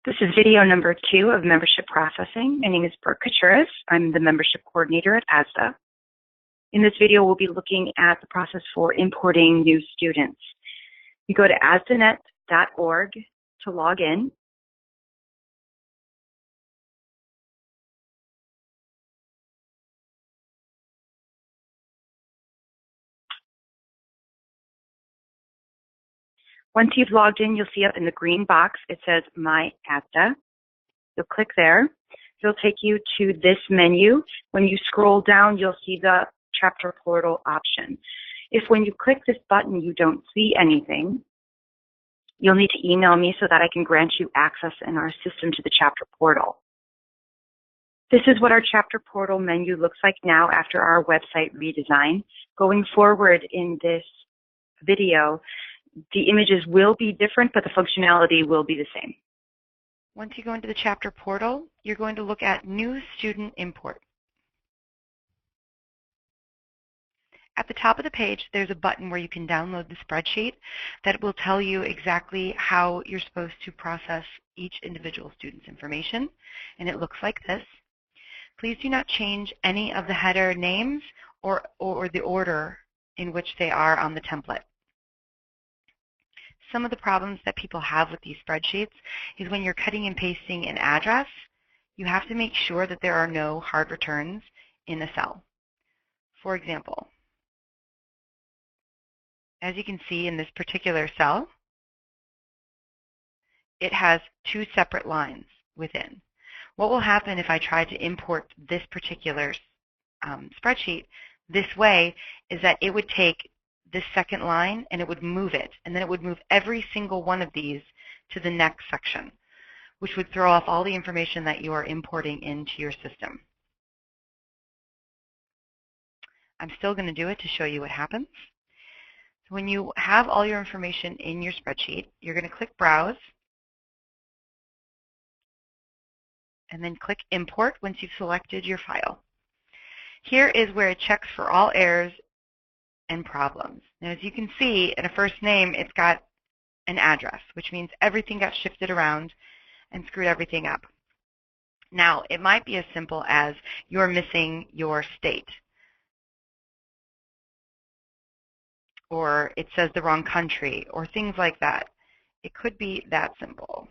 This is video number 2 of membership processing. My name is Brooke Kachuris. I'm the membership coordinator at ASDA. In this video, we'll be looking at the process for importing new students. You go to asdanet.org to log in. Once you've logged in, you'll see up in the green box, it says My ASDA. You'll click there. It'll take you to this menu. When you scroll down, you'll see the chapter portal option. If when you click this button, you don't see anything, you'll need to email me so that I can grant you access in our system to the chapter portal. This is what our chapter portal menu looks like now after our website redesign. Going forward in this video, the images will be different, but the functionality will be the same. Once you go into the chapter portal, you're going to look at New Student Import. At the top of the page, there's a button where you can download the spreadsheet that will tell you exactly how you're supposed to process each individual student's information, and it looks like this. Please do not change any of the header names or the order in which they are on the template. Some of the problems that people have with these spreadsheets is when you're cutting and pasting an address, you have to make sure that there are no hard returns in a cell. For example, as you can see in this particular cell, it has 2 separate lines within. What will happen if I try to import this particular spreadsheet this way is that it would take this second line and it would move it, and then it would move every single one of these to the next section, which would throw off all the information that you are importing into your system. I'm still going to do it to show you what happens. So when you have all your information in your spreadsheet, you're going to click Browse, and then click Import once you've selected your file. Here is where it checks for all errors and problems. Now, as you can see, in a first name, it's got an address, which means everything got shifted around and screwed everything up. Now, it might be as simple as you're missing your state, or it says the wrong country, or things like that. It could be that simple.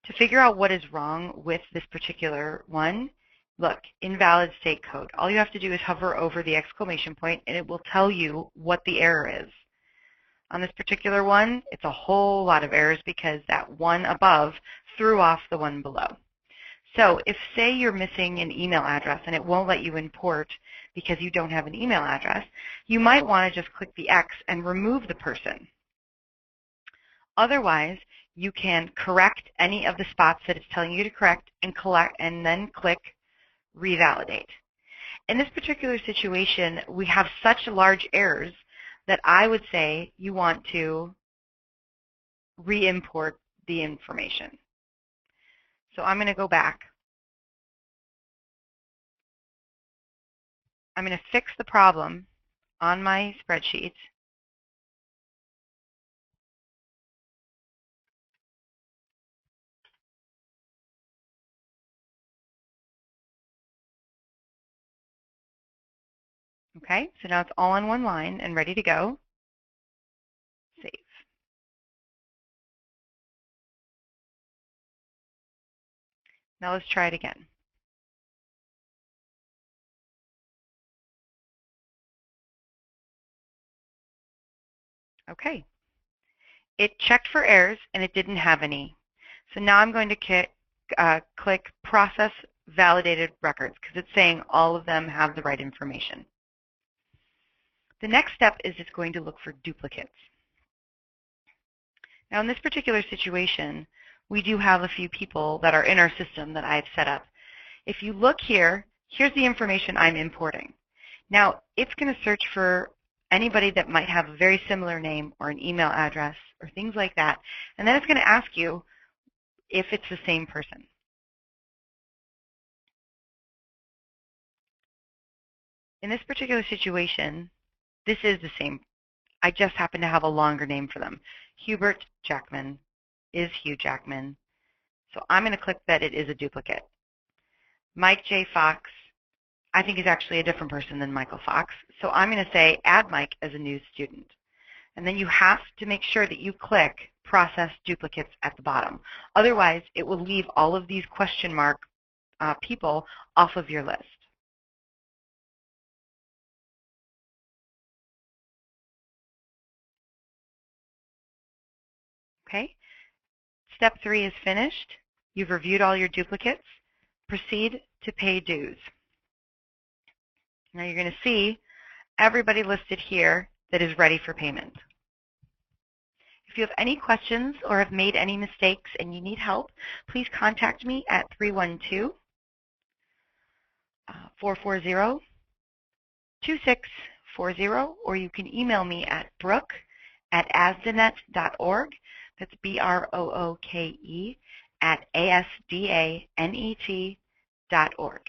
To figure out what is wrong with this particular one, look, invalid state code. All you have to do is hover over the exclamation point and it will tell you what the error is. On this particular one, it's a whole lot of errors because that one above threw off the one below. So if, say, you're missing an email address and it won't let you import because you don't have an email address, you might want to just click the X and remove the person. Otherwise, you can correct any of the spots that it's telling you to correct and then click Revalidate. In this particular situation, we have such large errors that I would say you want to re-import the information. So I'm going to go back. I'm going to fix the problem on my spreadsheet. Okay, so now it's all on one line and ready to go. Save. Now let's try it again. Okay. It checked for errors and it didn't have any. So now I'm going to click Process Validated Records because it's saying all of them have the right information. The next step is it's going to look for duplicates. Now in this particular situation, we do have a few people that are in our system that I've set up. If you look here, here's the information I'm importing. Now it's going to search for anybody that might have a very similar name or an email address or things like that, and then it's going to ask you if it's the same person. In this particular situation, this is the same. I just happen to have a longer name for them. Hubert Jackman is Hugh Jackman. So I'm going to click that it is a duplicate. Mike J. Fox, I think is actually a different person than Michael Fox. So I'm going to say add Mike as a new student. And then you have to make sure that you click process duplicates at the bottom. Otherwise, it will leave all of these question mark people off of your list. Okay? Step 3 is finished. You've reviewed all your duplicates. Proceed to pay dues. Now you're going to see everybody listed here that is ready for payment. If you have any questions or have made any mistakes and you need help, please contact me at 312-440-2640, or you can email me at brooke@asdanet.org. That's BROOKE @ASDANET.org.